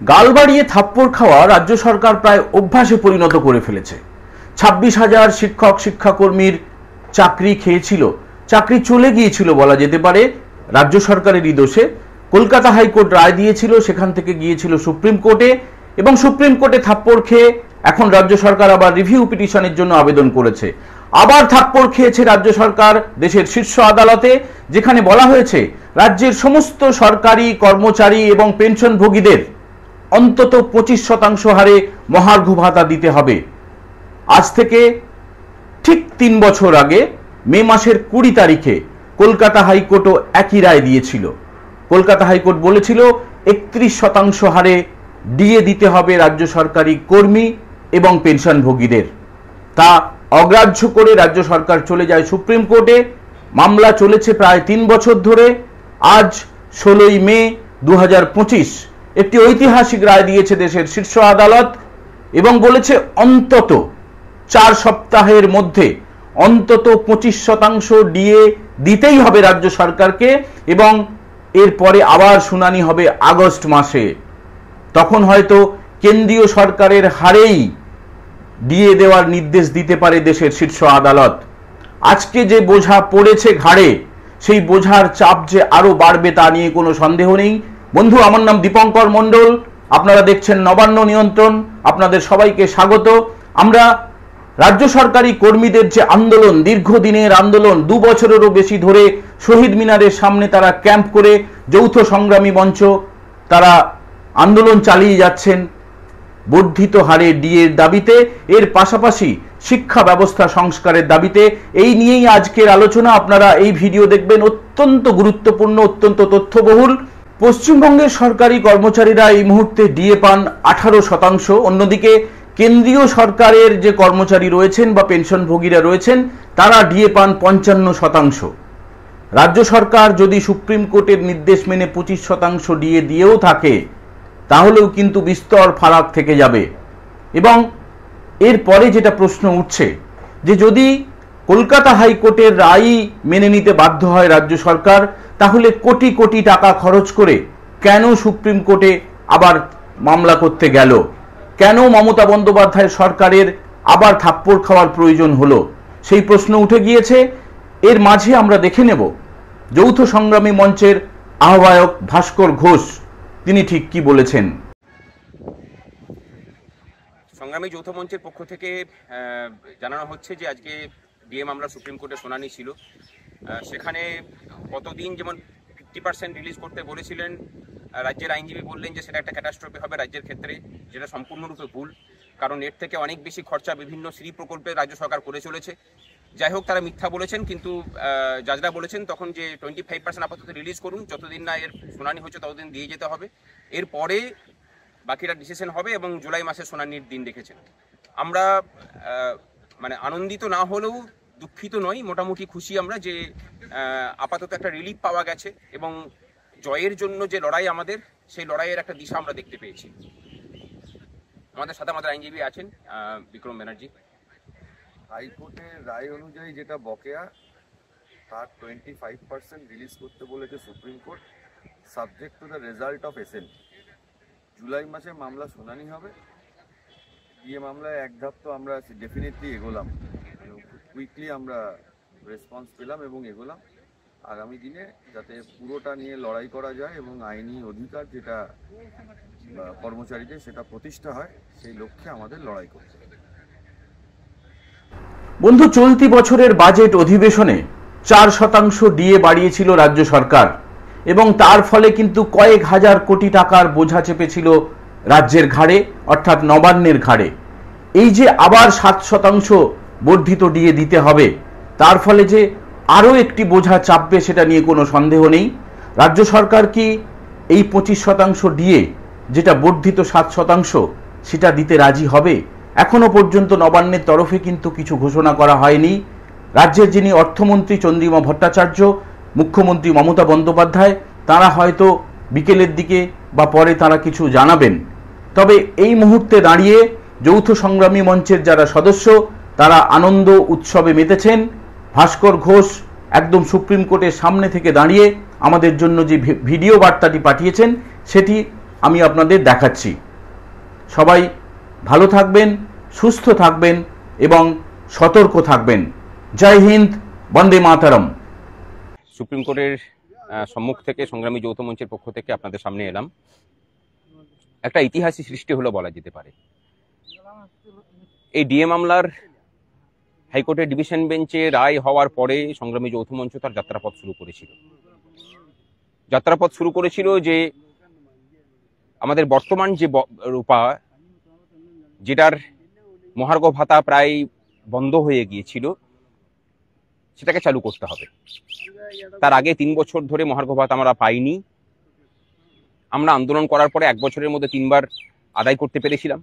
গাল বাড়িয়ে থাপ্পড় খাওয়া রাজ্য সরকার প্রায় অভ্যাসে পরিণত করে ফেলেছে। 26,000 শিক্ষক শিক্ষাকর্মীর চাকরি খেয়েছিল, চাকরি চলে গিয়েছিল বলা যেতে পারে রাজ্য সরকারেরই দোষে। কলকাতা হাইকোর্ট রায় দিয়েছিল, সেখান থেকে গিয়েছিল সুপ্রিম কোর্টে, এবং সুপ্রিম কোর্টে থাপ্পড় খেয়ে এখন রাজ্য সরকার আবার রিভিউ পিটিশনের জন্য আবেদন করেছে। আবার থাপ্পড় খেয়েছে রাজ্য সরকার দেশের শীর্ষ আদালতে, যেখানে বলা হয়েছে রাজ্যের সমস্ত সরকারি কর্মচারী এবং পেনশনভোগীদের অন্তত 25% হারে মহার্ঘ ভাতা দিতে হবে। আজ থেকে ঠিক 3 বছর আগে মে মাসের 20 তারিখে কলকাতা হাইকোর্টও একই রায় দিয়েছিল। কলকাতা হাইকোর্ট বলেছিল 31% হারে ডিএ দিতে হবে রাজ্য সরকারি কর্মী এবং পেনশনভোগীদের। তা অগ্রাহ্য করে রাজ্য সরকার চলে যায় সুপ্রিম কোর্টে। মামলা চলেছে প্রায় 3 বছর ধরে। আজ 16 মে 2025 একটি ঐতিহাসিক রায় দিয়েছে দেশের শীর্ষ আদালত এবং বলেছে অন্তত 4 সপ্তাহের মধ্যে অন্তত 25% ডিএ দিতেই হবে রাজ্য সরকারকে, এবং এরপরে আবার শুনানি হবে আগস্ট মাসে। তখন হয়তো কেন্দ্রীয় সরকারের হারেই ডিএ দেওয়ার নির্দেশ দিতে পারে দেশের শীর্ষ আদালত। আজকে যে বোঝা পড়েছে ঘাড়ে, সেই বোঝার চাপ যে আরো বাড়বে তা নিয়ে কোনো সন্দেহ নেই। বন্ধু, আমার নাম দীপঙ্কর মণ্ডল, আপনারা দেখছেন নবান্ন নিয়ন্ত্রণ। আপনাদের সবাইকে স্বাগত। আমরা রাজ্য সরকারি কর্মীদের যে আন্দোলন, দীর্ঘদিনের আন্দোলন, 2 বছরেরও বেশি ধরে শহীদ মিনারের সামনে তারা ক্যাম্প করে যৌথ সংগ্রামী মঞ্চ তারা আন্দোলন চালিয়ে যাচ্ছেন বর্ধিত হারে ডিএর দাবিতে, এর পাশাপাশি শিক্ষা ব্যবস্থা সংস্কারের দাবিতে। এই নিয়েই আজকের আলোচনা। আপনারা এই ভিডিও দেখবেন, অত্যন্ত গুরুত্বপূর্ণ, অত্যন্ত তথ্যবহুল। পশ্চিমবঙ্গের সরকারি কর্মচারীরা এই মুহূর্তে ডিএ পান 18%। অন্যদিকে কেন্দ্রীয় সরকারের যে কর্মচারী রয়েছেন বা পেনশনভোগীরা রয়েছেন তারা ডিএ পান 55%। রাজ্য সরকার যদি সুপ্রিম কোর্টের নির্দেশ মেনে 25% ডিএ দিয়েও থাকে, তাহলেও কিন্তু বিস্তর ফারাক থেকে যাবে। এবং এরপরে যেটা প্রশ্ন উঠছে যে যদি কলকাতা হাইকোর্টের রায় মেনে নিতে বাধ্য হয় রাজ্য সরকার, তাহলে কোটি কোটি টাকা খরচ করে কেন সুপ্রিম কোর্টে আবার মামলা করতে গেল? কেন মমতা বন্দ্যোপাধ্যায় সরকারের আবার থাপ্পড় খাওয়ার প্রয়োজন হলো? সেই প্রশ্ন উঠে গিয়েছে। এর মাঝে আমরা দেখে নেব যৌথ সংগ্রামী মঞ্চের আহ্বায়ক ভাস্কর ঘোষ তিনি ঠিক কি বলেছেন। সংগ্রামী যৌথ মঞ্চের পক্ষ থেকে জানানো হচ্ছে যে আজকে ডিএ মামলা সুপ্রিম কোর্টে শুনানি ছিল। সেখানে কতদিন যেমন 50% রিলিজ করতে বলেছিলেন, রাজ্যের আইনজীবী বললেন যে সেটা একটা ক্যাটাস্ট্রফি হবে রাজ্যের ক্ষেত্রে, যেটা সম্পূর্ণরূপে ভুল। কারণ এর থেকে অনেক বেশি খরচা বিভিন্ন শ্রী প্রকল্পে রাজ্য সরকার করে চলেছে। যাই হোক, তারা মিথ্যা বলেছেন, কিন্তু জাজরা বলেছেন তখন যে 25% আপাতত রিলিজ করুন, যতদিন না এর শুনানি হচ্ছে ততদিন দিয়ে যেতে হবে, এরপরে বাকিটা ডিসিশন হবে, এবং জুলাই মাসে শুনানির দিন রেখেছেন। আমরা আনন্দিত না হলেও দুঃখিত নই, মোটামুটি খুশি আমরা যে আপাতত একটা রিলিফ পাওয়া গেছে, এবং জয়ের জন্য যে লড়াই আমাদের, সেই লড়াইয়ের একটা দিশা আমরা দেখতে পেয়েছি। আমাদের সাথে আমাদের আইনজীবী আছেন বিক্রম ব্যানার্জি। হাইকোর্টের রায় অনুযায়ী যেটা বকেয়া, তার 25% রিলিজ করতে বলেছে supreme court, subject to the result of SNT. July মাসে মামলা শুনানি হবে। ডিএ মামলায় এক ধাপ তো আমরা ডেফিনেটলি এগোলাম, কুইকলি আমরা রেসপন্স পেলাম এবং এগোলাম। আগামী দিনে যাতে পুরোটা নিয়ে লড়াই করা যায় এবং আইনি অধিকার যেটা কর্মচারীদের সেটা প্রতিষ্ঠা হয়, সেই লক্ষ্যে আমাদের লড়াই করতে হবে। বন্ধু, চলতি বছরের বাজেট অধিবেশনে 4% ডিএ বাড়িয়েছিল রাজ্য সরকার, এবং তার ফলে কিন্তু কয়েক হাজার কোটি টাকার বোঝা চেপেছিল রাজ্যের ঘাড়ে, অর্থাৎ নবান্নের ঘাড়ে। এই যে আবার 7% বর্ধিত ডিএ দিতে হবে, তার ফলে যে আরও একটি বোঝা চাপবে সেটা নিয়ে কোনো সন্দেহ নেই। রাজ্য সরকার কি এই 25% ডিএ, যেটা বর্ধিত 7%, সেটা দিতে রাজি হবে? এখনো পর্যন্ত নবান্নের তরফে কিন্তু কিছু ঘোষণা করা হয়নি। রাজ্যের যিনি অর্থমন্ত্রী চন্দ্রিমা ভট্টাচার্য, মুখ্যমন্ত্রী মমতা বন্দ্যোপাধ্যায়, তারা হয়তো বিকেলের দিকে বা পরে তারা কিছু জানাবেন। তবে এই মুহূর্তে দাঁড়িয়ে যৌথ সংগ্রামী মঞ্চের যারা সদস্য তারা আনন্দ উৎসবে মেতেছেন। ভাস্কর ঘোষ একদম সুপ্রিম কোর্টের সামনে থেকে দাঁড়িয়ে আমাদের জন্য যে ভিডিও বার্তাটি পাঠিয়েছেন সেটি আমি আপনাদের দেখাচ্ছি। সবাই ভালো থাকবেন, সুস্থ থাকবেন এবং সতর্ক থাকবেন। জয় হিন্দ, বন্দে মাতরম। সুপ্রিম কোর্টের সম্মুখ থেকে সংগ্রামী যৌথ মঞ্চের পক্ষ থেকে আপনাদের সামনে এলাম। একটা ইতিহাসই সৃষ্টি হলো বলা যেতে পারে। এই ডিএ মামলার হাইকোর্টের ডিভিশন বেঞ্চে রায় হওয়ার পরে সংগ্রামী যৌথ মঞ্চ তার যাত্রাপথ শুরু করেছিল যে আমাদের বর্তমান যে রূপা, যেটার মহার্ঘ ভাতা প্রায় বন্ধ হয়ে গিয়েছিল, সেটাকে চালু করতে হবে। তার আগে 3 বছর ধরে মহার্ঘ ভাতা আমরা পাইনি। আমরা আন্দোলন করার পরে 1 বছরের মধ্যে 3 বার আদায় করতে পেরেছিলাম।